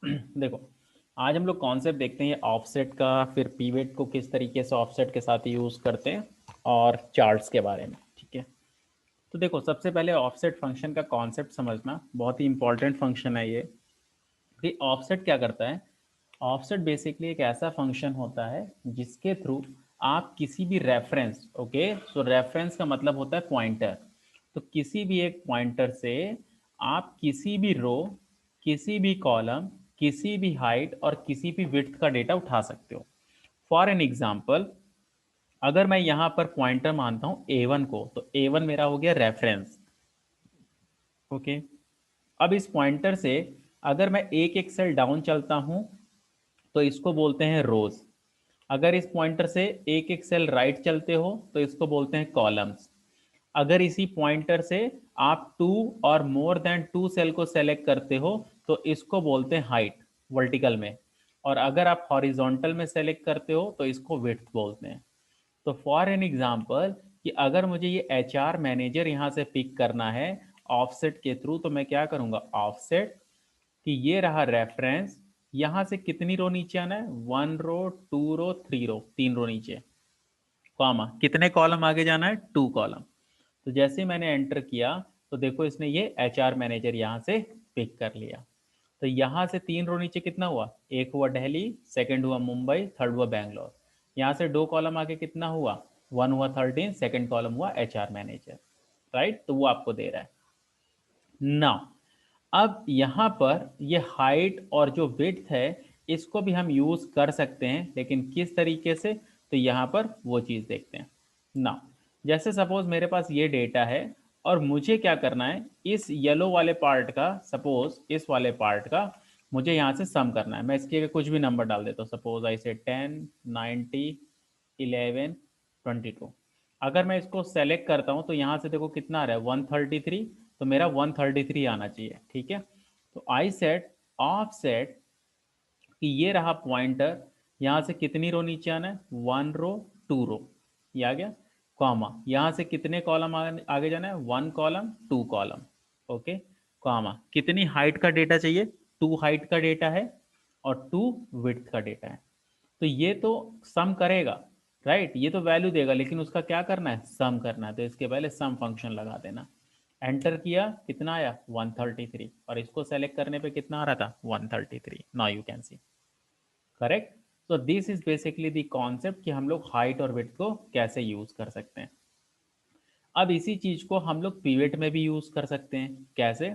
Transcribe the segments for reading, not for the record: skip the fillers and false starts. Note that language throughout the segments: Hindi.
देखो, आज हम लोग कॉन्सेप्ट देखते हैं ऑफसेट का, फिर पीवेट को किस तरीके से ऑफसेट के साथ यूज़ करते हैं, और चार्ट्स के बारे में। ठीक है, तो देखो, सबसे पहले ऑफसेट फंक्शन का कॉन्सेप्ट समझना बहुत ही इंपॉर्टेंट फंक्शन है ये। कि ऑफसेट क्या करता है? ऑफसेट बेसिकली एक ऐसा फंक्शन होता है जिसके थ्रू आप किसी भी रेफरेंस, ओके, सो रेफरेंस का मतलब होता है पॉइंटर। तो किसी भी एक पॉइंटर से आप किसी भी रो, किसी भी कॉलम, किसी भी हाइट और किसी भी विड्थ का डेटा उठा सकते हो। फॉर एन एग्जाम्पल, अगर मैं यहाँ पर पॉइंटर मानता हूँ A1 को, तो A1 मेरा हो गया रेफरेंस। ओके, अब इस पॉइंटर से अगर मैं एक एक सेल डाउन चलता हूँ तो इसको बोलते हैं रोज। अगर इस पॉइंटर से एक एक सेल राइट चलते हो तो इसको बोलते हैं कॉलम्स। अगर इसी पॉइंटर से आप टू और मोर देन टू सेल को सेलेक्ट करते हो तो इसको बोलते हैं हाइट, वर्टिकल में। और अगर आप हॉरिजॉन्टल में सेलेक्ट करते हो तो इसको विड्थ बोलते हैं। तो फॉर एन एग्जाम्पल, कि अगर मुझे ये HR मैनेजर यहाँ से पिक करना है ऑफसेट के थ्रू, तो मैं क्या करूँगा, ऑफसेट कि ये रहा रेफरेंस, यहाँ से कितनी रो नीचे आना है, 1 रो, 2 रो, 3 रो, 3 रो नीचे, कॉमा कितने कॉलम आगे जाना है, 2 कॉलम। तो जैसे ही मैंने एंटर किया तो देखो इसने ये HR मैनेजर यहाँ से पिक कर लिया। तो यहाँ से 3 रो नीचे कितना हुआ, एक हुआ दिल्ली, सेकंड हुआ मुंबई, थर्ड हुआ बैंगलोर। यहाँ से 2 कॉलम आगे कितना हुआ, 1 हुआ 13, सेकंड कॉलम हुआ HR मैनेजर। राइट, तो वो आपको दे रहा है ना। अब यहाँ पर ये हाइट और जो विड्थ है इसको भी हम यूज कर सकते हैं, लेकिन किस तरीके से, तो यहाँ पर वो चीज देखते हैं ना। जैसे सपोज मेरे पास ये डेटा है और मुझे क्या करना है, इस येलो वाले पार्ट का, सपोज इस वाले पार्ट का मुझे यहाँ से सम करना है। मैं इसके आगे कुछ भी नंबर डाल देता हूँ, सपोज आई से 10, 90, 11, 22। अगर मैं इसको सेलेक्ट करता हूँ तो यहाँ से देखो कितना आ रहा है, 133। तो मेरा 133 आना चाहिए। ठीक है, तो आई सेट ऑफ सेट कि ये रहा पॉइंटर, यहाँ से कितनी रो नीचे आना है, 1 रो, 2 रो, ये आ गया, कॉमा यहाँ से कितने कॉलम आगे जाना है, 1 कॉलम, 2 कॉलम। ओके, कॉमा कितनी हाइट का डेटा चाहिए, 2 हाइट का डेटा है और 2 विड्थ का डेटा है। तो ये तो सम करेगा, राइट, ये तो वैल्यू देगा, लेकिन उसका क्या करना है, सम करना है। तो इसके पहले सम फंक्शन लगा देना। एंटर किया, कितना आया, 133, और इसको सेलेक्ट करने पे कितना आ रहा था, 133। Now you can C, correct. So this is basically the concept कि हम लोग हाइट और विड्थ को कैसे यूज कर सकते हैं। अब इसी चीज को हम लोग पीवेट में भी यूज कर सकते हैं। कैसे?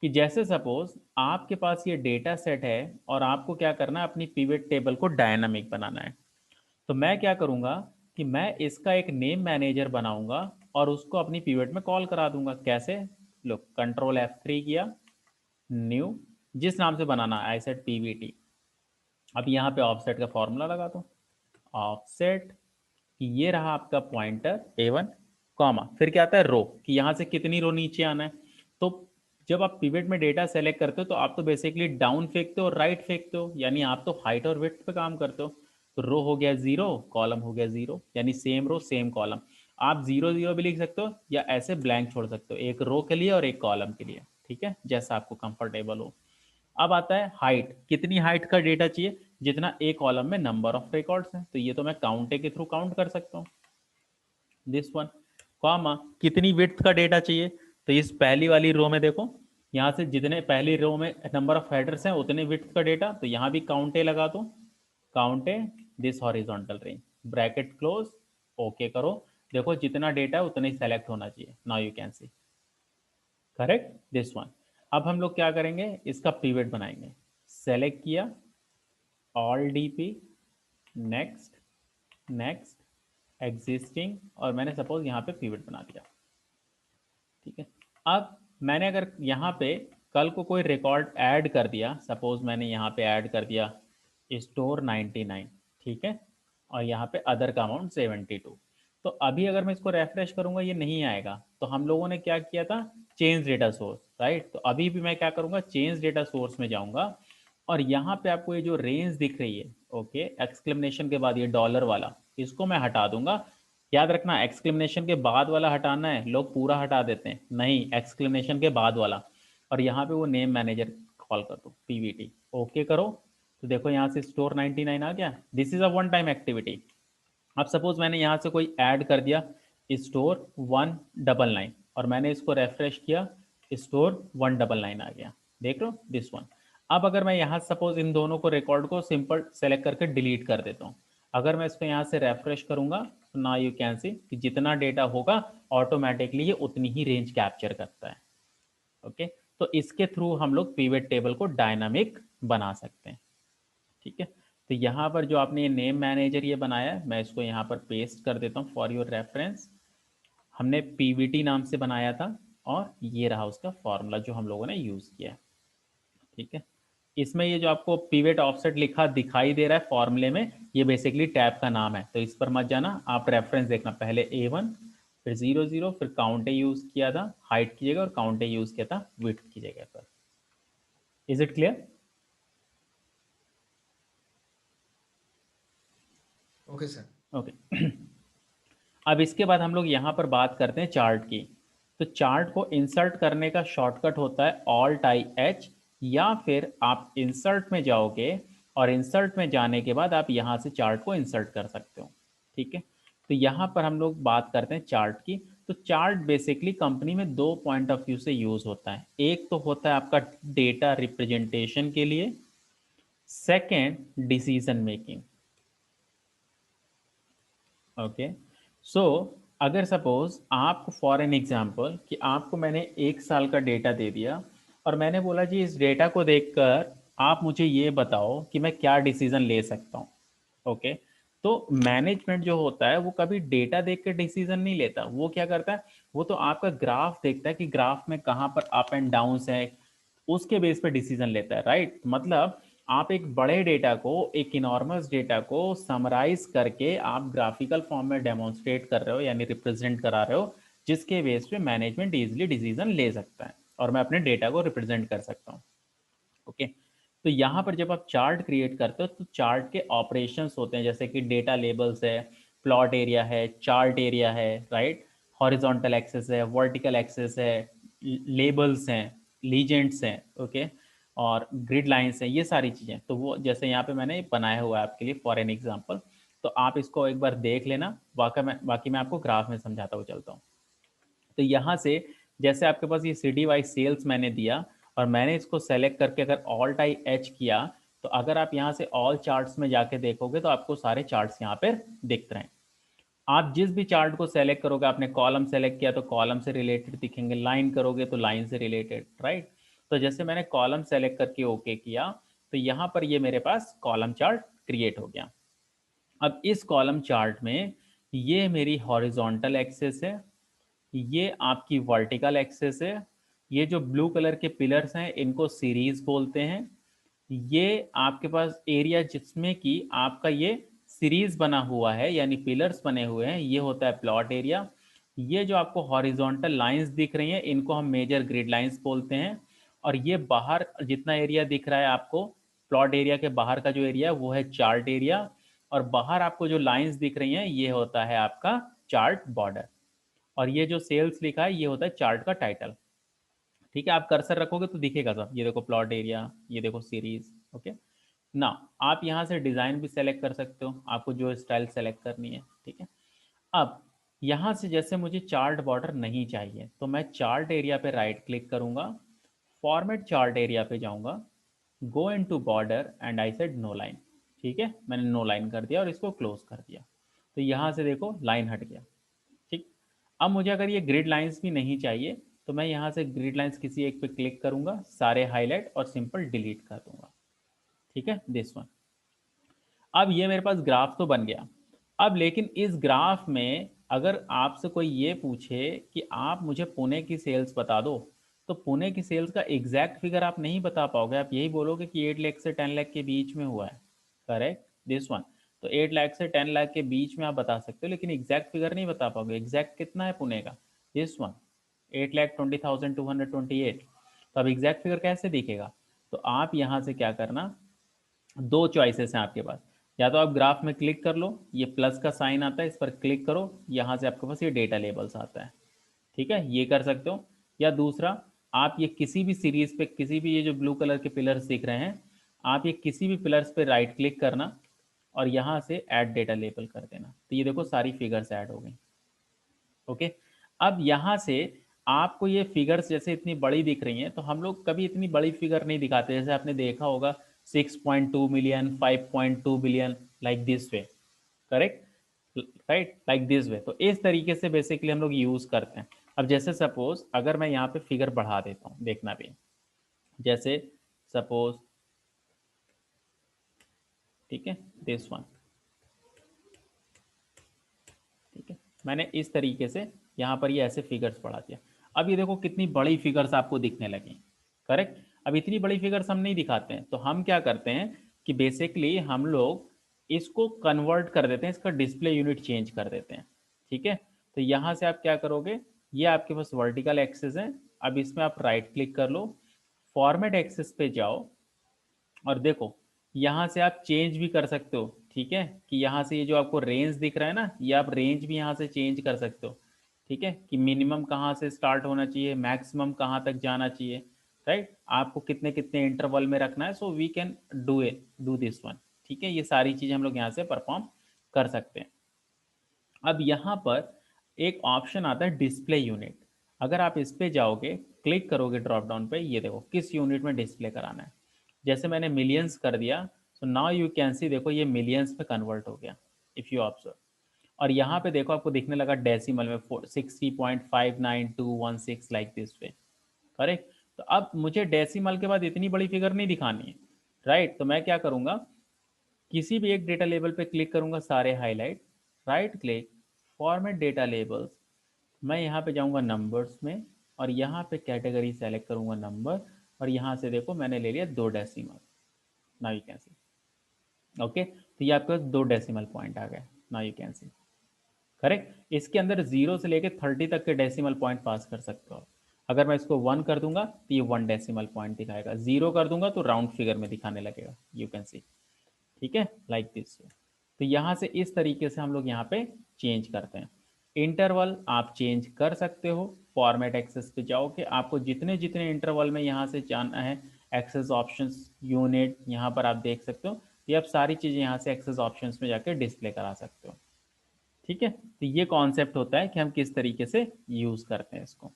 कि जैसे सपोज आपके पास ये डेटा सेट है और आपको क्या करना है, अपनी पीवेट टेबल को डायनामिक बनाना है। तो मैं क्या करूंगा कि मैं इसका एक नेम मैनेजर बनाऊंगा और उसको अपनी पीवेट में कॉल करा दूंगा। कैसे? लो, कंट्रोल F3 किया, न्यू, जिस नाम से बनाना है, आई सेट PVT। अब यहाँ पे ऑफसेट का फॉर्मूला लगा दो, ऑफसेट कि ये रहा आपका पॉइंटर A1, कॉमा फिर क्या आता है, रो, कि यहाँ से कितनी रो नीचे आना है। तो जब आप पिवट में डेटा सेलेक्ट करते हो तो आप तो बेसिकली डाउन फेंकते हो, राइट फेंकते हो, यानी आप तो हाइट और विड्थ पे काम करते हो। तो रो हो गया 0, कॉलम हो गया 0, यानी सेम रो सेम कॉलम। आप 0 0 भी लिख सकते हो या ऐसे ब्लैंक छोड़ सकते हो, एक रो के लिए और एक कॉलम के लिए। ठीक है, जैसा आपको कंफर्टेबल हो। अब आता है हाइट, कितनी हाइट का डेटा चाहिए, जितना एक कॉलम में नंबर ऑफ रिकॉर्ड्स हैं। तो ये तो मैं काउंटे के थ्रू काउंट कर सकता हूँ, दिस वन, कॉमा कितनी विड्थ का डेटा चाहिए। तो इस पहली वाली रो में देखो, यहाँ से जितने पहली रो में नंबर ऑफ हेडर्स हैं उतने विड्थ का डेटा, तो यहाँ भी काउंटे लगा दो, COUNTA this horizontal range, bracket close, okay करो। देखो जितना डेटा है उतना ही सेलेक्ट होना चाहिए। Now you can C, correct, this one. अब हम लोग क्या करेंगे, इसका पिवट बनाएंगे। सेलेक्ट किया, all DP, next, next, existing, और मैंने सपोज यहाँ पे पिवट बना दिया। ठीक है, अब मैंने अगर यहाँ पे कल को कोई रिकॉर्ड ऐड कर दिया, सपोज मैंने यहाँ पे ऐड कर दिया स्टोर 99, ठीक है, और यहाँ पे अदर का अमाउंट 72। तो अभी अगर मैं इसको रेफ्रेश करूंगा ये नहीं आएगा। तो हम लोगों ने क्या किया था, चेंज डेटा सोर्स, राइट। तो अभी भी मैं क्या करूंगा, चेंज डेटा सोर्स में जाऊंगा और यहाँ पे आपको ये जो रेंज दिख रही है, ओके, एक्सक्लेमेशन के बाद ये डॉलर वाला, इसको मैं हटा दूंगा। याद रखना, एक्सक्लेमेशन के बाद वाला हटाना है, लोग पूरा हटा देते हैं, नहीं, एक्सक्लेमेशन के बाद वाला। और यहाँ पे वो नेम मैनेजर कॉल कर दो पीवीटी, ओके करो तो देखो यहाँ से स्टोर 99 आ गया। This is a one time activity. अब सपोज मैंने यहाँ से कोई ऐड कर दिया स्टोर 199 और मैंने इसको रेफ्रेश किया, स्टोर 199 आ गया, देख लो दिस वन। अब अगर मैं यहाँ सपोज इन दोनों को रिकॉर्ड को सिंपल सेलेक्ट करके डिलीट कर देता हूँ, अगर मैं इसको यहाँ से रेफ्रेश करूंगा तो ना यू कैन सी कि जितना डेटा होगा ऑटोमेटिकली ये उतनी ही रेंज कैप्चर करता है। ओके, तो इसके थ्रू हम लोग पिवट टेबल को डायनामिक बना सकते हैं। ठीक है, तो यहाँ पर जो आपने ये नेम मैनेजर ये बनाया है, मैं इसको यहाँ पर पेस्ट कर देता हूँ फॉर योर रेफरेंस। हमने पीवीटी नाम से बनाया था और ये रहा उसका फॉर्मूला जो हम लोगों ने यूज़ किया है। ठीक है, इसमें ये जो आपको पिवट ऑफसेट लिखा दिखाई दे रहा है फॉर्मूले में, ये बेसिकली टैब का नाम है, तो इस पर मत जाना, आप रेफरेंस देखना, पहले A1 फिर 00 फिर काउंट ए यूज़ किया था हाइट की जगह और काउंट ए यूज़ किया था विड्थ की जगह पर। Is it clear? Okay sir. Okay अब इसके बाद हम लोग यहाँ पर बात करते हैं चार्ट की। तो चार्ट को इंसर्ट करने का शॉर्टकट होता है ऑल्ट आई एच, या फिर आप इंसर्ट में जाओगे और इंसर्ट में जाने के बाद आप यहाँ से चार्ट को इंसर्ट कर सकते हो। ठीक है, तो यहाँ पर हम लोग बात करते हैं चार्ट की। तो चार्ट बेसिकली कंपनी में दो पॉइंट ऑफ व्यू से यूज होता है, एक तो होता है आपका डेटा रिप्रेजेंटेशन के लिए, सेकेंड डिसीजन मेकिंग। ओके, सो अगर सपोज आपको फॉर एन एग्जांपल कि आपको मैंने 1 साल का डेटा दे दिया और मैंने बोला जी इस डेटा को देखकर आप मुझे ये बताओ कि मैं क्या डिसीजन ले सकता हूँ। ओके, तो मैनेजमेंट जो होता है वो कभी डेटा देख के डिसीजन नहीं लेता, वो क्या करता है, वो तो आपका ग्राफ देखता है कि ग्राफ में कहाँ पर अप एंड डाउन्स है, उसके बेस पे डिसीजन लेता है। राइट, मतलब आप एक बड़े डेटा को, एक इनॉर्मस डेटा को समराइज करके आप ग्राफिकल फॉर्म में डेमोन्स्ट्रेट कर रहे हो, यानी रिप्रेजेंट करा रहे हो, जिसके बेस पे मैनेजमेंट इजीली डिसीजन ले सकता है और मैं अपने डेटा को रिप्रेजेंट कर सकता हूँ। ओके, तो यहाँ पर जब आप चार्ट क्रिएट करते हो तो चार्ट के ऑपरेशंस होते हैं, जैसे कि डेटा लेबल्स है, प्लॉट एरिया है, चार्ट एरिया है, राइट, हॉरिजॉन्टल एक्सेस है, वर्टिकल एक्सेस है, लेबल्स हैं, लीजेंड्स हैं, ओके, और ग्रिड लाइंस हैं, ये सारी चीज़ें। तो वो जैसे यहाँ पे मैंने बनाया हुआ है आपके लिए फॉर एन एग्जांपल, तो आप इसको एक बार देख लेना, बाकी मैं आपको ग्राफ में समझाता हुआ चलता हूँ। तो यहाँ से जैसे आपके पास ये सिटी वाइज सेल्स मैंने दिया और मैंने इसको सेलेक्ट करके अगर ऑल्ट आई एच किया, तो अगर आप यहाँ से ऑल चार्ट्स में जाके देखोगे तो आपको सारे चार्ट्स यहाँ पर दिख रहे हैं। आप जिस भी चार्ट को सेलेक्ट करोगे, आपने कॉलम सेलेक्ट किया तो कॉलम से रिलेटेड दिखेंगे, लाइन करोगे तो लाइन से रिलेटेड, राइट। तो जैसे मैंने कॉलम सेलेक्ट करके ओके किया तो यहाँ पर ये मेरे पास कॉलम चार्ट क्रिएट हो गया। अब इस कॉलम चार्ट में ये मेरी हॉरिजॉन्टल एक्सेस है, ये आपकी वर्टिकल एक्सेस है, ये जो ब्लू कलर के पिलर्स हैं इनको सीरीज बोलते हैं, ये आपके पास एरिया जिसमें कि आपका ये सीरीज बना हुआ है यानी पिलर्स बने हुए हैं, ये होता है प्लॉट एरिया। ये जो आपको हॉरिजॉन्टल लाइंस दिख रही हैं इनको हम मेजर ग्रिड लाइंस बोलते हैं। और ये बाहर जितना एरिया दिख रहा है आपको, प्लॉट एरिया के बाहर का जो एरिया है वो है चार्ट एरिया। और बाहर आपको जो लाइंस दिख रही हैं ये होता है आपका चार्ट बॉर्डर। और ये जो सेल्स लिखा है ये होता है चार्ट का टाइटल। ठीक है, आप कर्सर रखोगे तो दिखेगा सब, ये देखो प्लॉट एरिया, ये देखो सीरीज। ओके ना, आप यहाँ से डिज़ाइन भी सेलेक्ट कर सकते हो, आपको जो स्टाइल सेलेक्ट करनी है। ठीक है, अब यहाँ से जैसे मुझे चार्ट बॉर्डर नहीं चाहिए तो मैं चार्ट एरिया पे राइट क्लिक करूँगा, फॉर्मेट चार्ट एरिया पे जाऊँगा, go into border and I said no line. ठीक है, मैंने नो लाइन कर दिया और इसको क्लोज कर दिया, तो यहाँ से देखो लाइन हट गया। ठीक, अब मुझे अगर ये ग्रिड लाइंस भी नहीं चाहिए तो मैं यहाँ से ग्रिड लाइंस किसी एक पे क्लिक करूँगा, सारे हाईलाइट और सिंपल डिलीट कर दूंगा। ठीक है, दिस वन। अब ये मेरे पास ग्राफ तो बन गया। अब लेकिन इस ग्राफ में अगर आपसे कोई ये पूछे कि आप मुझे पुणे की सेल्स बता दो, तो पुणे की सेल्स का एग्जैक्ट फिगर आप नहीं बता पाओगे, आप यही बोलोगे कि 8 लाख से 10 लाख के बीच में हुआ है। Correct, this one. तो 8 लाख से 10 लाख के बीच में आप बता सकते हो, लेकिन एग्जैक्ट फिगर नहीं बता पाओगे। एग्जैक्ट कितना है पुणे का? This one, 8,20,228। तो अब एग्जैक्ट फिगर कैसे दिखेगा? तो आप यहाँ से क्या करना, दो चॉइसेस हैं आपके पास, या तो आप ग्राफ में क्लिक कर लो, ये प्लस का साइन आता है इस पर क्लिक करो, यहाँ से आपके पास ये डेटा लेबल्स आता है। ठीक है, ये कर सकते हो। या दूसरा, आप ये किसी भी सीरीज पे, किसी भी ये जो ब्लू कलर के पिलर्स दिख रहे हैं, आप ये किसी भी पिलर्स पे राइट क्लिक करना और यहाँ से ऐड डेटा लेबल कर देना। तो ये देखो सारी फिगर्स ऐड हो गई। ओके, अब यहाँ से आपको ये फिगर्स जैसे इतनी बड़ी दिख रही हैं, तो हम लोग कभी इतनी बड़ी फिगर नहीं दिखाते। जैसे आपने देखा होगा 6.2 million, 5.2 billion, like this way, correct, right, like this way. तो इस तरीके से बेसिकली हम लोग यूज करते हैं। अब जैसे सपोज अगर मैं यहाँ पे फिगर बढ़ा देता हूँ, देखना भी, जैसे सपोज, ठीक है, दिस वन, ठीक है, मैंने इस तरीके से यहाँ पर ये ऐसे फिगर्स बढ़ा दिया। अब ये देखो कितनी बड़ी फिगर्स आपको दिखने लगी, करेक्ट। अब इतनी बड़ी फिगर्स हम नहीं दिखाते हैं, तो हम क्या करते हैं कि बेसिकली हम लोग इसको कन्वर्ट कर देते हैं, इसका डिस्प्ले यूनिट चेंज कर देते हैं, ठीक है। तो यहाँ से आप क्या करोगे, ये आपके पास वर्टिकल एक्सेस है। अब इसमें आप राइट क्लिक कर लो, फॉर्मेट एक्सेस पे जाओ और देखो यहाँ से आप चेंज भी कर सकते हो, ठीक है, कि यहाँ से ये जो आपको रेंज दिख रहा है ना, ये आप रेंज भी यहाँ से चेंज कर सकते हो, ठीक है, कि मिनिमम कहाँ से स्टार्ट होना चाहिए, मैक्सिमम कहाँ तक जाना चाहिए, राइट, आपको कितने कितने इंटरवल में रखना है। So we can do this one, ठीक है। ये सारी चीज़ें हम लोग यहाँ से परफॉर्म कर सकते हैं। अब यहाँ पर एक ऑप्शन आता है डिस्प्ले यूनिट। अगर आप इस पे जाओगे, क्लिक करोगे ड्रॉप डाउन पे, ये देखो किस यूनिट में डिस्प्ले कराना है। जैसे मैंने मिलियंस कर दिया, सो नाउ यू कैन सी, देखो ये मिलियंस में कन्वर्ट हो गया, इफ़ यू ऑब्जर्व। और यहाँ पे देखो आपको दिखने लगा डेसिमल में 60.59216 लाइक दिस वे, करेक्ट। तो अब मुझे डेसिमल के बाद इतनी बड़ी फिगर नहीं दिखानी है, राइट। तो मैं क्या करूँगा, किसी भी एक डेटा लेबल पे क्लिक करूँगा, सारे highlight, right click, format data labels, मैं यहाँ पे जाऊँगा नंबर्स में और यहाँ पे कैटेगरी सेलेक्ट करूँगा नंबर, और यहाँ से देखो मैंने ले लिया 2 decimal, now you can C, okay. तो ये आपके पास 2 डेसिमल पॉइंट आ गए, now you can C, correct. इसके अंदर 0 से लेके 30 तक के डेसिमल पॉइंट पास कर सकते हो। अगर मैं इसको 1 कर दूंगा तो ये 1 डेसिमल पॉइंट दिखाएगा, 0 कर दूंगा तो राउंड फिगर में दिखाने लगेगा, यू कैन सी, ठीक है, लाइक दिस। तो यहाँ से इस तरीके से हम लोग यहाँ पे चेंज करते हैं। इंटरवल आप चेंज कर सकते हो, फॉर्मेट एक्सेस पे जाओगे, आपको जितने जितने इंटरवल में यहाँ से जाना है, एक्सेस ऑप्शंस, यूनिट, यहाँ पर आप देख सकते हो। ये आप सारी चीज़ें यहाँ से एक्सेस ऑप्शंस में जाके डिस्प्ले करा सकते हो, ठीक है। तो ये कॉन्सेप्ट होता है कि हम किस तरीके से यूज़ करते हैं इसको,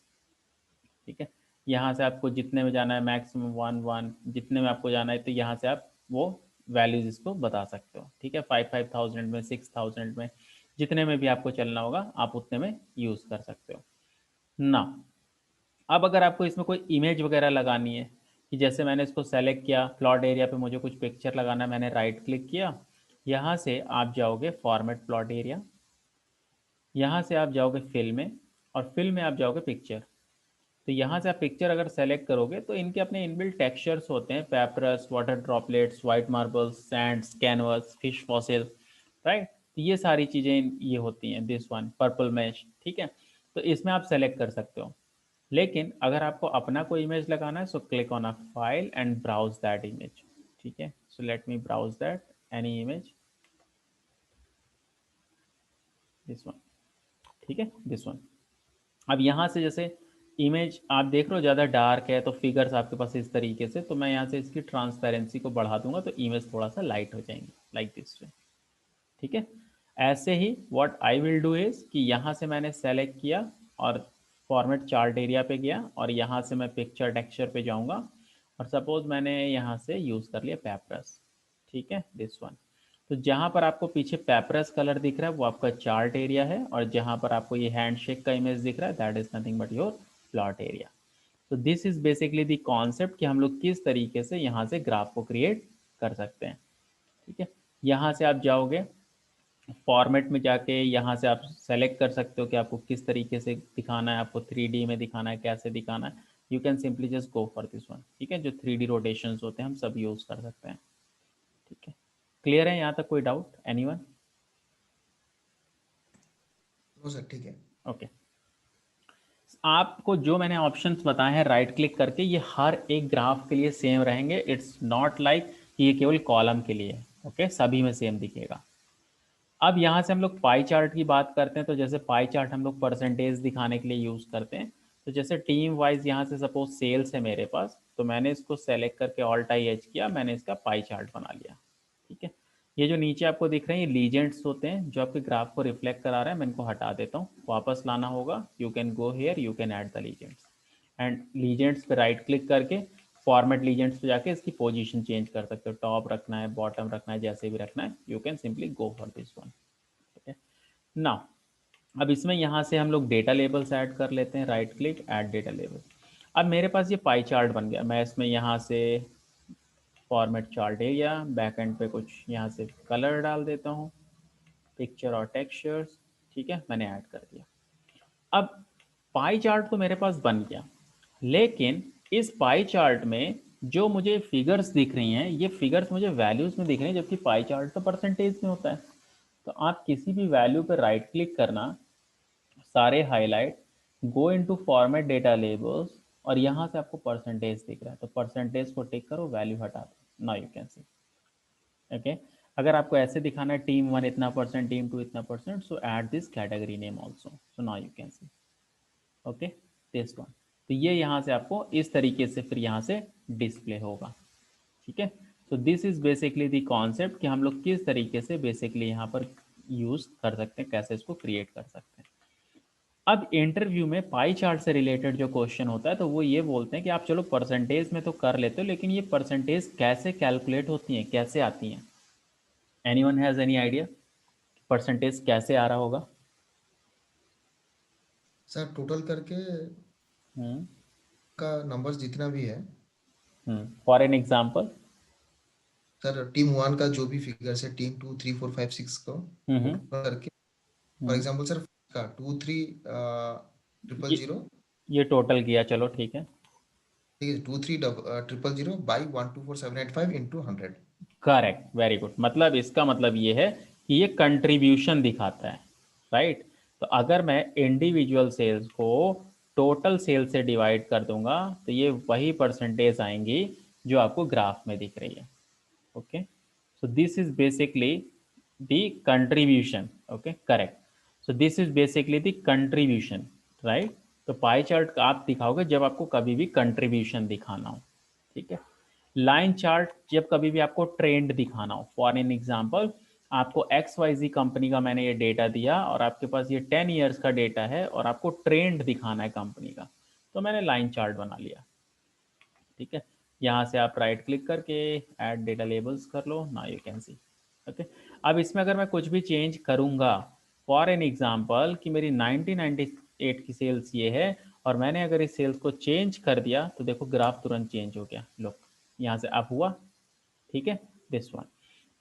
ठीक है। यहाँ से आपको जितने में जाना है, मैक्सिमम 1 1, जितने में आपको जाना है, तो यहाँ से आप वो वैल्यूज इसको बता सकते हो, ठीक है। 5 5,000 में, 6,000 में, जितने में भी आपको चलना होगा आप उतने में यूज़ कर सकते हो ना। अब अगर आपको इसमें कोई इमेज वगैरह लगानी है, कि जैसे मैंने इसको सेलेक्ट किया, प्लॉट एरिया पे मुझे कुछ पिक्चर लगाना है, मैंने राइट क्लिक किया, यहाँ से आप जाओगे फॉर्मेट प्लॉट एरिया, यहाँ से आप जाओगे फिल में, और फिल में आप जाओगे पिक्चर। तो यहाँ से आप पिक्चर अगर सेलेक्ट करोगे तो इनके अपने इनबिल्ट टेक्सचर्स होते हैं, papyrus, water droplets, white marbles, Sands, canvas, fish fossil, right. तो ये सारी चीज़ें ये होती हैं, दिस वन पर्पल मैश, ठीक है। तो इसमें आप सेलेक्ट कर सकते हो। लेकिन अगर आपको अपना कोई इमेज लगाना है, so click on a file and browse that image, ठीक है। So let me browse that any image, this one, ठीक है, दिस वन। अब यहाँ से जैसे इमेज आप देख रहे हो ज़्यादा डार्क है, तो फिगर्स आपके पास इस तरीके से, तो मैं यहाँ से इसकी ट्रांसपेरेंसी को बढ़ा दूंगा तो इमेज थोड़ा सा लाइट हो जाएंगी, लाइक दिस वे, ठीक है। ऐसे ही what I will do is कि यहाँ से मैंने सेलेक्ट किया और फॉर्मेट चार्ट एरिया पे गया, और यहाँ से मैं पिक्चर टेक्सचर पे जाऊँगा, और सपोज मैंने यहाँ से यूज़ कर लिया पेपरस, ठीक है, दिस वन। तो जहाँ पर आपको पीछे पेपरस कलर दिख रहा है वो आपका चार्ट एरिया है, और जहाँ पर आपको ये हैंडशेक का इमेज दिख रहा है that is nothing but your plot area. तो this is basically the concept कि हम लोग किस तरीके से यहाँ से ग्राफ को क्रिएट कर सकते हैं, ठीक है। यहाँ से आप जाओगे फॉर्मेट में जाके, यहाँ से आप सेलेक्ट कर सकते हो कि आपको किस तरीके से दिखाना है, आपको 3D में दिखाना है, कैसे दिखाना है। You can simply just go for this one, ठीक है। जो 3D रोटेशंस होते हैं हम सब यूज़ कर सकते हैं, ठीक है। क्लियर है यहाँ तक, कोई डाउट एनीवन? नो सर, ठीक है। ओके, आपको जो मैंने ऑप्शंस बताए हैं राइट क्लिक करके, ये हर एक ग्राफ के लिए सेम रहेंगे। इट्स नॉट लाइक कि ये केवल कॉलम के लिए, ओके, सभी में सेम दिखेगा। अब यहाँ से हम लोग पाई चार्ट की बात करते हैं, तो जैसे पाई चार्ट हम लोग परसेंटेज दिखाने के लिए यूज़ करते हैं, तो जैसे टीम वाइज यहाँ से सपोज सेल्स है मेरे पास, तो मैंने इसको सेलेक्ट करके ऑल्ट आई एच किया, मैंने इसका पाई चार्ट बना लिया। ठीक है, ये जो नीचे आपको दिख रहे हैं ये लीजेंड्स होते हैं जो आपके ग्राफ को रिफ्लेक्ट करा रहे हैं। मैं इनको हटा देता हूँ, वापस लाना होगा। You can go here, you can add the legends, and legends पे राइट क्लिक करके फॉर्मेट लीजेंड्स पे जाके इसकी पोजीशन चेंज कर सकते हो, टॉप रखना है, बॉटम रखना है, जैसे भी रखना है, you can simply go for this one. ठीक है, नाउ अब इसमें यहाँ से हम लोग डेटा लेबल्स ऐड कर लेते हैं, right click add data label. अब मेरे पास ये पाई चार्ट बन गया, मैं इसमें यहाँ से format chart area, back and पे कुछ यहाँ से कलर डाल देता हूँ, पिक्चर और टेक्सचर्स। ठीक है, मैंने ऐड कर दिया। अब पाई चार्ट तो मेरे पास बन गया, लेकिन इस पाई चार्ट में जो मुझे फिगर्स दिख रही हैं, ये फिगर्स मुझे वैल्यूज में दिख रही हैं, जबकि पाई चार्ट तो परसेंटेज में होता है। तो आप किसी भी वैल्यू पर राइट क्लिक करना, सारे highlight, go into format data labels, और यहाँ से आपको परसेंटेज दिख रहा है, तो परसेंटेज को टिक करो, वैल्यू हटा दो, now you can C. Okay, अगर आपको ऐसे दिखाना है टीम वन इतना परसेंट, टीम टू इतना percent, so add this category name also, so now you can C. Okay, this one. तो ये यहाँ से आपको इस तरीके से फिर यहाँ से डिस्प्ले होगा। ठीक है, तो this is basically the concept कि हम लोग किस तरीके से बेसिकली यहाँ पर यूज कर सकते हैं, कैसे इसको क्रिएट कर सकते हैं। अब इंटरव्यू में पाई चार्ट से रिलेटेड जो क्वेश्चन होता है, तो वो ये बोलते हैं कि आप चलो परसेंटेज में तो कर लेते हो, लेकिन ये परसेंटेज कैसे कैलकुलेट होती हैं, कैसे आती हैं? Anyone has any idea percentage कैसे आ रहा होगा? सर टोटल करके हम्म का नंबर्स जितना भी है, for an example. Sir team one का जो भी फिगर्स है, team two three four five six को हम्म टोटल करके, फॉर हम्म एग्जांपल सर का टू थ्री ट्रिपल ये जीरो, ये टोटल किया, चलो ठीक है। ठीक है, two three triple zero by 124785 into 100। Correct, very good. मतलब इसका मतलब ये है कि ये कंट्रीब्यूशन दिखाता है, राइट? तो अगर मैं इंडिविजुअल सेल्स को टोटल सेल से डिवाइड कर दूंगा, तो ये वही परसेंटेज आएंगी जो आपको ग्राफ में दिख रही है। Okay, so this is basically the contribution. Okay, correct. So this is basically the contribution, right? तो पाई चार्ट आप दिखाओगे जब आपको कभी भी कंट्रीब्यूशन दिखाना हो। ठीक है, लाइन चार्ट जब कभी भी आपको ट्रेंड दिखाना हो। फॉर एन एग्जांपल, आपको एक्स वाई जी कंपनी का मैंने ये डेटा दिया और आपके पास ये 10 ईयर्स का डेटा है और आपको ट्रेंड दिखाना है कंपनी का, तो मैंने लाइन चार्ट बना लिया। ठीक है, यहाँ से आप राइट क्लिक करके ऐड डेटा लेबल्स कर लो, ना यू कैन सी। ओके, अब इसमें अगर मैं कुछ भी चेंज करूँगा, फॉर एन एग्जांपल कि मेरी 1998 की सेल्स ये है, और मैंने अगर इस सेल्स को चेंज कर दिया, तो देखो ग्राफ तुरंत चेंज हो गया, लुक यहाँ से अप हुआ। ठीक है, दिस वन।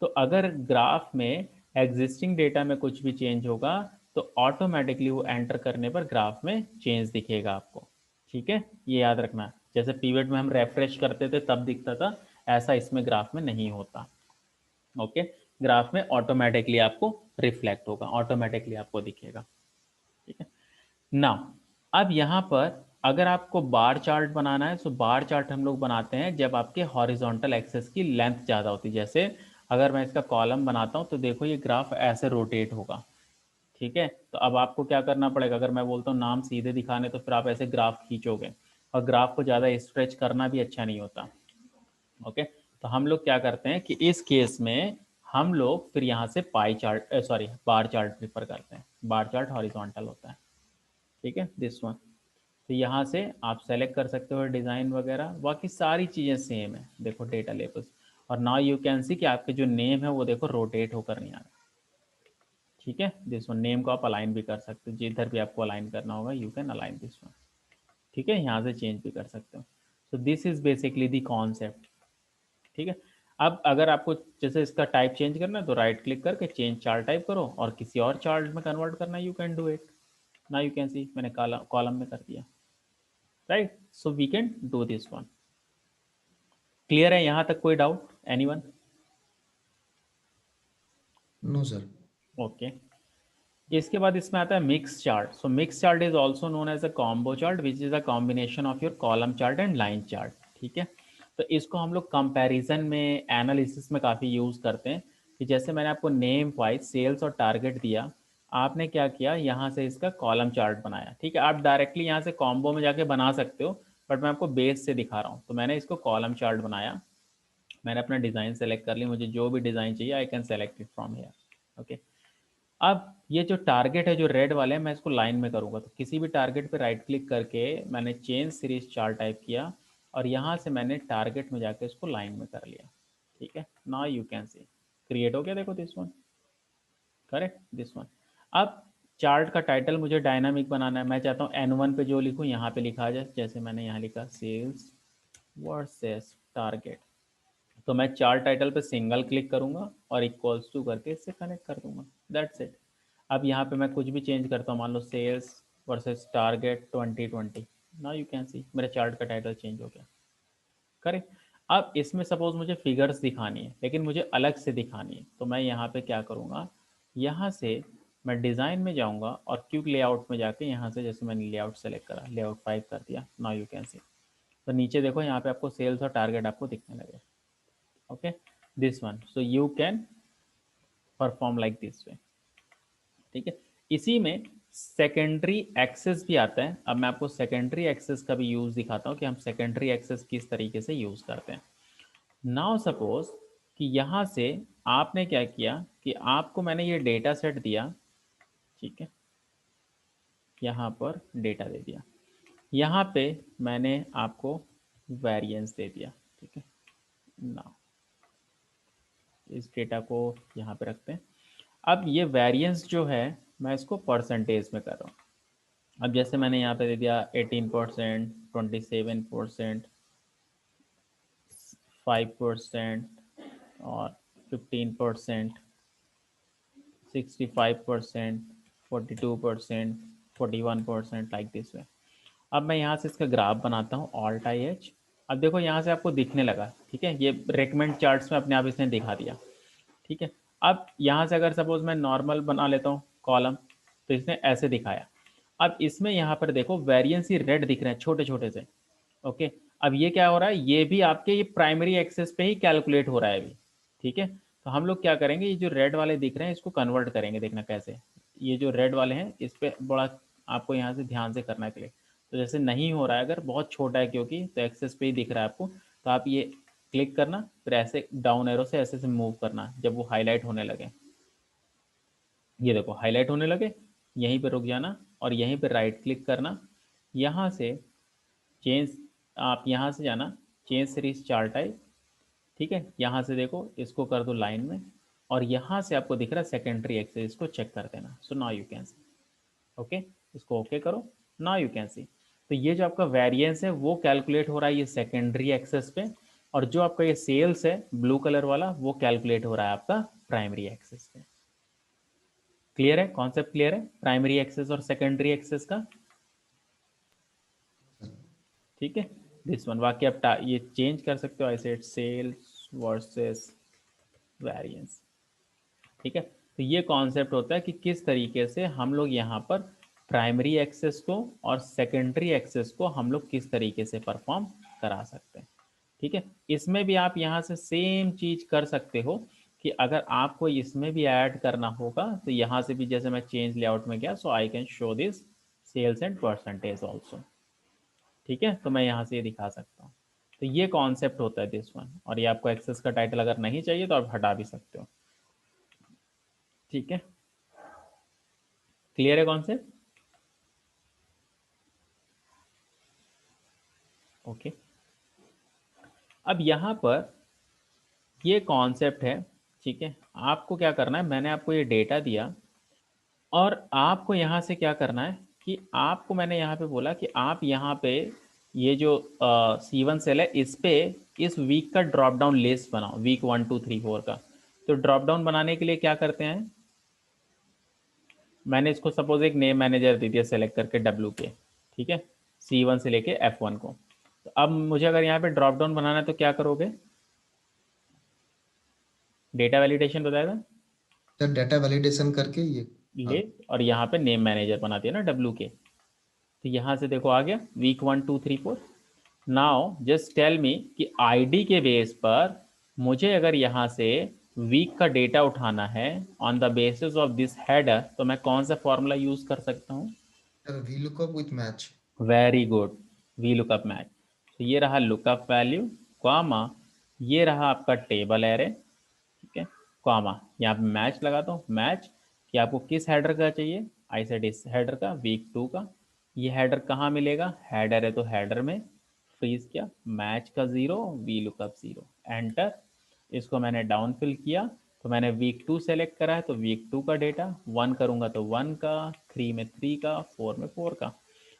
तो अगर ग्राफ में एग्जिस्टिंग डेटा में कुछ भी चेंज होगा, तो ऑटोमेटिकली वो एंटर करने पर ग्राफ में चेंज दिखेगा आपको। ठीक है, ये याद रखना, जैसे पीवट में हम रेफ्रेश करते थे तब दिखता था, ऐसा इसमें ग्राफ में नहीं होता। ओके, ग्राफ में ऑटोमेटिकली आपको रिफ्लेक्ट होगा, ऑटोमेटिकली आपको दिखेगा। ठीक है, ना अब यहाँ पर अगर आपको बार चार्ट बनाना है, तो बार चार्ट हम लोग बनाते हैं जब आपके हॉरिजॉन्टल एक्सेस की लेंथ ज़्यादा होती है। जैसे अगर मैं इसका कॉलम बनाता हूँ, तो देखो ये ग्राफ ऐसे रोटेट होगा। ठीक है, तो अब आपको क्या करना पड़ेगा, अगर मैं बोलता हूँ नाम सीधे दिखाने, तो फिर आप ऐसे ग्राफ खींचोगे, और ग्राफ को ज़्यादा स्ट्रेच करना भी अच्छा नहीं होता। ओके, तो हम लोग क्या करते हैं कि इस केस में हम लोग फिर यहाँ से pie chart, sorry, bar chart prefer करते हैं। बार चार्ट हॉरिजॉन्टल होता है। ठीक है, दिस वन। तो यहाँ से आप सेलेक्ट कर सकते हो डिज़ाइन वगैरह, बाकी सारी चीज़ें सेम है, देखो डेटा लेबल्स। और नाउ यू कैन सी कि आपके जो नेम है वो देखो रोटेट होकर नहीं आ रहा। ठीक है, दिस वन, नेम को आप अलाइन भी कर सकते हो, जिधर भी आपको अलाइन करना होगा you can align this one. ठीक है, यहाँ से चेंज भी कर सकते हो। So this is basically the concept. ठीक है, अब अगर आपको जैसे इसका टाइप चेंज करना है, तो राइट क्लिक करके चेंज चार्ट टाइप करो, और किसी और चार्ट में कन्वर्ट करना है, यू कैन डू इट। ना यू कैन सी मैंने कॉलम में कर दिया, right? So we can do this one. Clear है यहाँ तक? कोई doubt, anyone? No sir. Okay, इसके बाद इसमें आता है mix chart. So mix chart is also known as a combo chart, which is a combination of your column chart and line chart. ठीक है, तो इसको हम लोग कंपैरिजन में, एनालिसिस में काफ़ी यूज़ करते हैं, कि जैसे मैंने आपको नेम वाइज सेल्स और टारगेट दिया, आपने क्या किया, यहाँ से इसका कॉलम चार्ट बनाया। ठीक है, आप डायरेक्टली यहाँ से कॉम्बो में जाके बना सकते हो, बट मैं आपको बेस से दिखा रहा हूँ। तो मैंने इसको कॉलम चार्ट बनाया, मैंने अपना डिज़ाइन सेलेक्ट कर लिया, मुझे जो भी डिज़ाइन चाहिए I can select it from here. Okay, अब ये जो टारगेट है जो रेड वाले हैं, मैं इसको लाइन में करूँगा। तो किसी भी टारगेट पे राइट क्लिक करके मैंने चेंज सीरीज चार्ट टाइप किया और यहाँ से मैंने टारगेट में जाके इसको लाइन में कर लिया। ठीक है, now you can C create हो गया, देखो this one, correct, this one. अब चार्ट का टाइटल मुझे डायनामिक बनाना है, मैं चाहता हूँ N1 पे जो लिखूँ यहाँ पे लिखा जाए, जैसे मैंने यहाँ लिखा सेल्स वर्सेस टारगेट। तो मैं चार्ट टाइटल पे सिंगल क्लिक करूंगा और इक्वल्स टू करके इससे कनेक्ट कर दूंगा, दैट्स इट। अब यहाँ पे मैं कुछ भी चेंज करता हूँ, मान लो sales versus target 2020, now you can see मेरा चार्ट का टाइटल चेंज हो गया, करेक्ट। अब इसमें सपोज मुझे फिगर्स दिखानी है, लेकिन मुझे अलग से दिखानी है, तो मैं यहाँ पे क्या करूँगा, यहाँ से मैं डिज़ाइन में जाऊँगा और क्यूक लेआउट में जाके यहाँ से, जैसे मैंने लेआउट सेलेक्ट करा, लेआउट 5 कर दिया, नाउ यू कैन सी। तो नीचे देखो यहाँ पे आपको सेल्स और टारगेट आपको दिखने लगे। Okay, this one, so you can perform like this वे। ठीक है, इसी में सेकेंडरी एक्सेस भी आता है। अब मैं आपको सेकेंडरी एक्सेस का भी यूज दिखाता हूँ कि हम सेकेंडरी एक्सेस किस तरीके से यूज करते हैं। नाउ सपोज कि यहाँ से आपने क्या किया कि आपको मैंने ये डेटा सेट दिया, ठीक है, यहाँ पर डेटा दे दिया, यहाँ पे मैंने आपको वेरिएंस दे दिया। ठीक है, नाउ इस डेटा को यहाँ पे रखते हैं। अब ये वेरिएंस जो है मैं इसको परसेंटेज में कर रहा हूँ। अब जैसे मैंने यहाँ पे दे दिया 18%, 27%, 5% और 15%, 65%, 42%, 41%, लाइक दिस वे। अब मैं यहाँ से इसका ग्राफ बनाता हूँ, ऑल्ट आई एच। अब देखो यहाँ से आपको दिखने लगा, ठीक है, ये रेकमेंड चार्ट्स में अपने आप इसने दिखा दिया। ठीक है, अब यहाँ से अगर सपोज मैं नॉर्मल बना लेता हूँ कॉलम, तो इसने ऐसे दिखाया। अब इसमें यहाँ पर देखो वेरिएंस ही रेड दिख रहे हैं छोटे छोटे से। ओके, अब ये क्या हो रहा है, ये भी आपके ये प्राइमरी एक्सेस पे ही कैलकुलेट हो रहा है अभी। ठीक है, तो हम लोग क्या करेंगे, ये जो रेड वाले दिख रहे हैं इसको कन्वर्ट करेंगे, देखना कैसे। ये जो रेड वाले हैं इस पर बड़ा आपको यहाँ से ध्यान से करना है क्लिक। तो जैसे नहीं हो रहा है, अगर बहुत छोटा है क्योंकि, तो एक्सेस पे ही दिख रहा है आपको, तो आप ये क्लिक करना, फिर ऐसे डाउन एरो से ऐसे मूव करना, जब वो हाईलाइट होने लगे, ये देखो हाईलाइट होने लगे, यहीं पे रुक जाना और यहीं पे राइट क्लिक करना, यहाँ से चेंज, आप यहाँ से जाना चेंज सीरीज चार्ट टाइप। ठीक है, यहाँ से देखो इसको कर दो लाइन में, और यहाँ से आपको दिख रहा है सेकेंडरी एक्सेस, इसको चेक कर देना। So now you can C, okay, इसको ओके करो, नाउ यू कैन सी। तो ये जो आपका वेरिएंस है वो कैलकुलेट हो रहा है ये सेकेंडरी एक्सेस पे, और जो आपका ये सेल्स है ब्लू कलर वाला वो कैलकुलेट हो रहा है आपका प्राइमरी एक्सेस पे। क्लियर है, कॉन्सेप्ट क्लियर है प्राइमरी एक्सेस और सेकेंडरी एक्सेस का? ठीक है, दिस वन, बाकी आप ये चेंज कर सकते हो, I said sales versus variance. ठीक है, तो ये कॉन्सेप्ट होता है कि किस तरीके से हम लोग यहाँ पर प्राइमरी एक्सेस को और सेकेंडरी एक्सेस को हम लोग किस तरीके से परफॉर्म करा सकते हैं। ठीक है, इसमें भी आप यहाँ से सेम चीज कर सकते हो कि अगर आपको इसमें भी ऐड करना होगा तो यहाँ से भी, जैसे मैं चेंज लेआउट में गया, so I can show this sales and percentage also. ठीक है, तो मैं यहाँ से ये दिखा सकता हूँ। तो ये कॉन्सेप्ट होता है दिस वन, और ये आपको एक्सेस का टाइटल अगर नहीं चाहिए तो आप हटा भी सकते हो। ठीक है, क्लियर है कॉन्सेप्ट? ओके, अब यहाँ पर ये कॉन्सेप्ट है। ठीक है, आपको क्या करना है, मैंने आपको ये डेटा दिया और आपको यहाँ से क्या करना है कि आपको मैंने यहाँ पे बोला कि आप यहाँ पे ये जो C1 सेल है इस पे इस वीक का ड्रॉप डाउन लिस्ट बनाओ, वीक 1 2 3 4 का। तो ड्रॉप डाउन बनाने के लिए क्या करते हैं, मैंने इसको सपोज एक नेम मैनेजर दे दिया सेलेक्ट करके W के। ठीक है, C1 से लेके F1 को। तो अब मुझे अगर यहाँ पे ड्रॉप डाउन बनाना है तो क्या करोगे, डेटा वैलिडेशन बताया था, सर डाटा वैलिडेशन करके ये, हाँ ले, और यहाँ पे नेम मैनेजर बना दिया ना W के। तो यहाँ से देखो आ गया week 1 2 3 4। Now just tell me कि आईडी के बेस पर मुझे अगर यहाँ से वीक का डेटा उठाना है on the basis of this header, तो मैं कौन सा फॉर्मूला यूज कर सकता हूँ? VLOOKUP with match. Very good, V lookup match. तो ये रहा लुकअप वैल्यू, कॉमा, ये रहा आपका टेबल एरे, ठीक है, कॉमा, यहाँ पे मैच लगा दो, मैच कि आपको किस हेडर का चाहिए, आई सेड इस हेडर का, वीक 2 का। ये हेडर कहाँ मिलेगा, हेडर है तो हेडर में, फ्रीज किया, मैच का 0, वी लुकअप 0, एंटर। इसको मैंने डाउन फिल किया, तो मैंने वीक 2 सेलेक्ट करा है तो वीक 2 का डेटा, 1 करूँगा तो 1 का, 3 में 3 का, 4 में 4 का।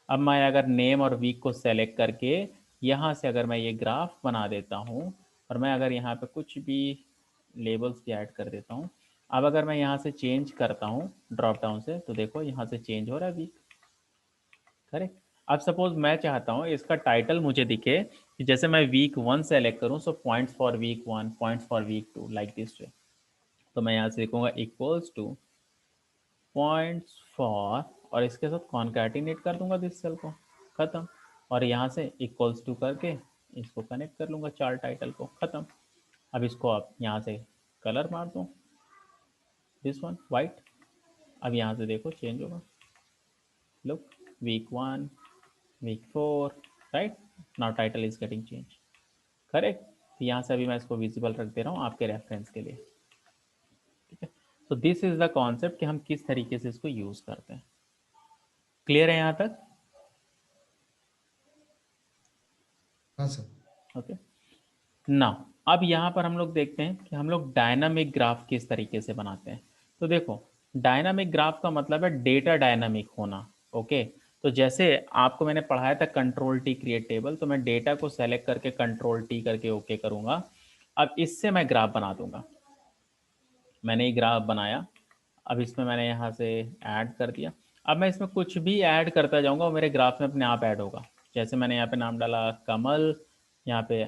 अब मैं अगर नेम और वीक को सेलेक्ट करके यहाँ से अगर मैं ये ग्राफ बना देता हूँ, और मैं अगर यहाँ पे कुछ भी लेबल्स भी ऐड कर देता हूँ, अब अगर मैं यहाँ से चेंज करता हूँ ड्रॉप डाउन से, तो देखो यहाँ से चेंज हो रहा है वीक, करेक्ट। अब सपोज मैं चाहता हूँ इसका टाइटल मुझे दिखे कि जैसे मैं वीक 1 सेलेक्ट करूँ, so points for week 1, points for week 2, like this way. तो मैं यहाँ से लिखूंगा इक्वल्स टू पॉइंट्स फॉर, और इसके साथ कॉन्कैटिनेट कर दूंगा दिस सेल को, खत्म। और यहाँ से इक्वल्स टू करके इसको कनेक्ट कर लूंगा चार्ट टाइटल को, खत्म। अब इसको आप यहाँ से कलर मार दो, दिस वन वाइट। अब यहाँ से देखो चेंज होगा, look, week 1, week 4, right. Now title is getting change, correct. तो यहाँ से अभी मैं इसको विजिबल रख दे रहा हूँ आपके रेफरेंस के लिए, ठीक है। तो दिस इज द कॉन्सेप्ट कि हम किस तरीके से इसको यूज करते हैं। क्लियर है यहाँ तक? हाँ सर। ओके ना, अब यहाँ पर हम लोग देखते हैं कि हम लोग डायनामिक ग्राफ किस तरीके से बनाते हैं। तो देखो, डायनामिक ग्राफ का मतलब है डेटा डायनामिक होना, ओके। तो जैसे आपको मैंने पढ़ाया था कंट्रोल टी क्रिएट टेबल, तो मैं डेटा को सेलेक्ट करके कंट्रोल टी करके ओके करूँगा। अब इससे मैं ग्राफ बना दूंगा, मैंने ये ग्राफ बनाया। अब इसमें मैंने यहाँ से ऐड कर दिया। अब मैं इसमें कुछ भी ऐड करता जाऊँगा वो मेरे ग्राफ में अपने आप ऐड होगा। जैसे मैंने यहाँ पे नाम डाला कमल, यहाँ पे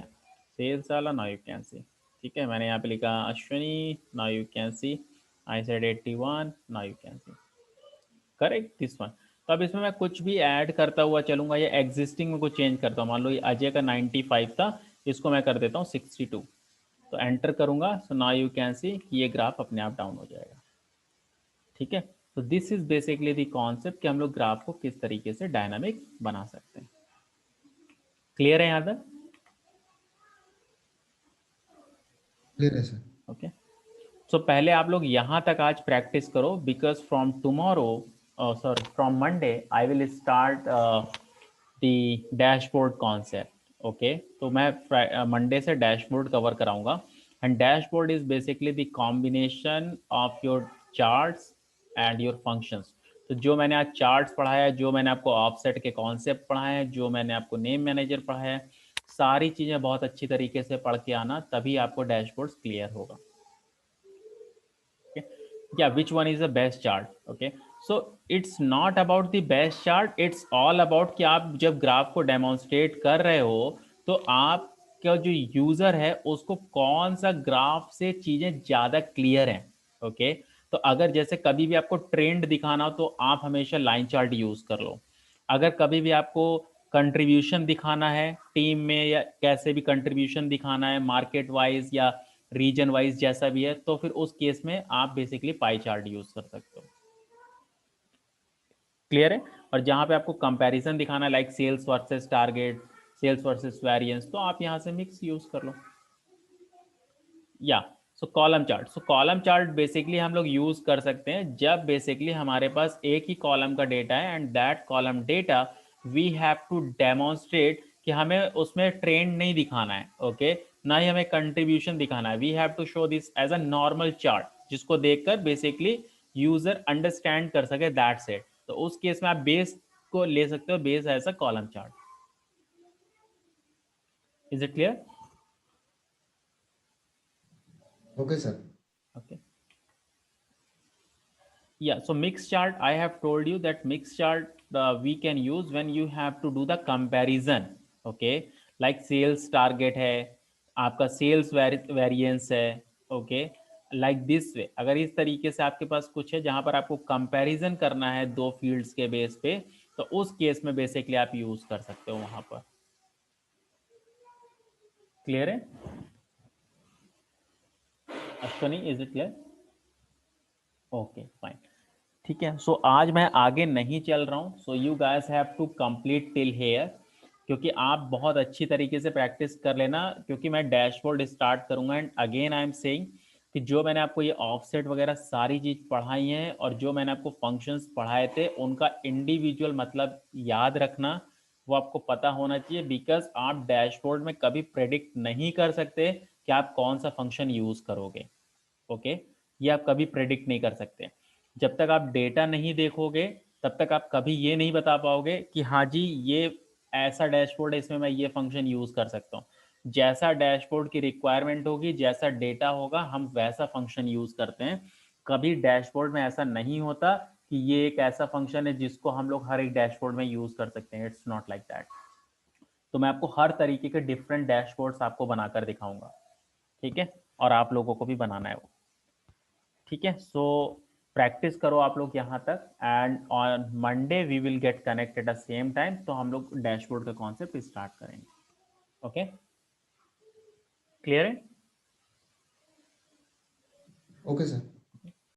सेल्स डाला, नाउ यू कैन सी, ठीक है। मैंने यहाँ पे लिखा Ashwini, now you can C, I said 81, now you can C, correct this one. तो अब इसमें मैं कुछ भी ऐड करता हुआ चलूंगा या एग्जिस्टिंग में कुछ चेंज करता हूँ, मान लो ये अजय का 95 था, इसको मैं कर देता हूँ 62, तो एंटर करूंगा, सो नाउ यू कैन सी कि ये ग्राफ अपने आप डाउन हो जाएगा, ठीक है। तो this is basically the concept कि हम लोग ग्राफ को किस तरीके से डायनामिक बना सकते हैं। क्लियर है यहाँ तक? क्लियर है सर। ओके, सो पहले आप लोग यहाँ तक आज प्रैक्टिस करो, because from tomorrow, sorry from Monday I will start the dashboard concept, okay. तो मैं मंडे से डैशबोर्ड कवर कराऊंगा, and dashboard is basically the combination of your charts and your functions. तो जो मैंने आज चार्ट्स पढ़ाया है, जो मैंने आपको ऑफसेट के कॉन्सेप्ट पढ़ाए हैं, जो मैंने आपको नेम मैनेजर पढ़ाया है, सारी चीज़ें बहुत अच्छी तरीके से पढ़ के आना, तभी आपको डैशबोर्ड्स क्लियर होगा। Okay, yeah, which one is the best chart? Okay, so it's not about the best chart, it's all about कि आप जब ग्राफ को डेमोन्स्ट्रेट कर रहे हो तो आपका जो यूजर है उसको कौन सा ग्राफ से चीजें ज्यादा क्लियर हैं, ओके। तो अगर जैसे कभी भी आपको ट्रेंड दिखाना हो तो आप हमेशा लाइन चार्ट यूज कर लो। अगर कभी भी आपको कंट्रीब्यूशन दिखाना है टीम में, या कैसे भी कंट्रीब्यूशन दिखाना है मार्केट वाइज या रीजन वाइज जैसा भी है, तो फिर उस केस में आप बेसिकली पाई चार्ट यूज कर सकते हो। क्लियर है? और जहां पे आपको कंपैरिजन दिखाना है like sales versus target, sales versus variance, तो आप यहां से मिक्स यूज कर लो। या so column chart, so column chart basically हम लोग यूज कर सकते हैं जब बेसिकली हमारे पास एक ही कॉलम का डेटा है, and that column data we have to demonstrate कि हमें उसमें ट्रेंड नहीं दिखाना है, ओके, ना ही हमें कंट्रीब्यूशन दिखाना है। We have to show this as a normal chart जिसको देखकर बेसिकली यूजर अंडरस्टैंड कर सके, दैट्स इट। तो उस केस में आप बेस को ले सकते हो, base as a column chart. Is it clear? Okay sir. Okay, yeah, so mix chart, I have told you that mix chart we can use when you have to do the comparison, okay, like sales target है, आपका sales variance है, okay, like this way। अगर इस तरीके से आपके पास कुछ है जहां पर आपको कंपैरिजन करना है दो फील्ड्स के बेस पे, तो उस केस में बेसिकली आप यूज कर सकते हो वहां पर। क्लियर है? Ashwani, is it clear? Okay fine, ठीक है। सो आज मैं आगे नहीं चल रहा हूँ, so you guys have to complete till here, क्योंकि आप बहुत अच्छी तरीके से प्रैक्टिस कर लेना, क्योंकि मैं डैशबोर्ड स्टार्ट करूंगा। And again I am saying कि जो मैंने आपको ये ऑफसेट वगैरह सारी चीज़ पढ़ाई है और जो मैंने आपको फंक्शंस पढ़ाए थे उनका इंडिविजुअल मतलब याद रखना, वो आपको पता होना चाहिए, बिकॉज आप डैशबोर्ड में कभी प्रेडिक्ट नहीं कर सकते कि आप कौन सा फंक्शन यूज़ करोगे। ओके, ये आप कभी प्रेडिक्ट नहीं कर सकते। जब तक आप डेटा नहीं देखोगे तब तक आप कभी ये नहीं बता पाओगे कि हाँ जी ये ऐसा डैशबोर्ड है, इसमें मैं ये फंक्शन यूज़ कर सकता हूँ। जैसा डैशबोर्ड की रिक्वायरमेंट होगी, जैसा डेटा होगा, हम वैसा फंक्शन यूज़ करते हैं। कभी डैशबोर्ड में ऐसा नहीं होता कि ये एक ऐसा फंक्शन है जिसको हम लोग हर एक डैशबोर्ड में यूज़ कर सकते हैं। It's not like that. तो मैं आपको हर तरीके के डिफरेंट डैशबोर्ड्स आपको बनाकर दिखाऊंगा, ठीक है, और आप लोगों को भी बनाना है वो, ठीक है। सो प्रैक्टिस करो आप लोग यहाँ तक, and on Monday we will get connected at the same time, तो हम लोग डैशबोर्ड का कॉन्सेप्ट स्टार्ट करेंगे। ओके, क्लियर है? Okay sir.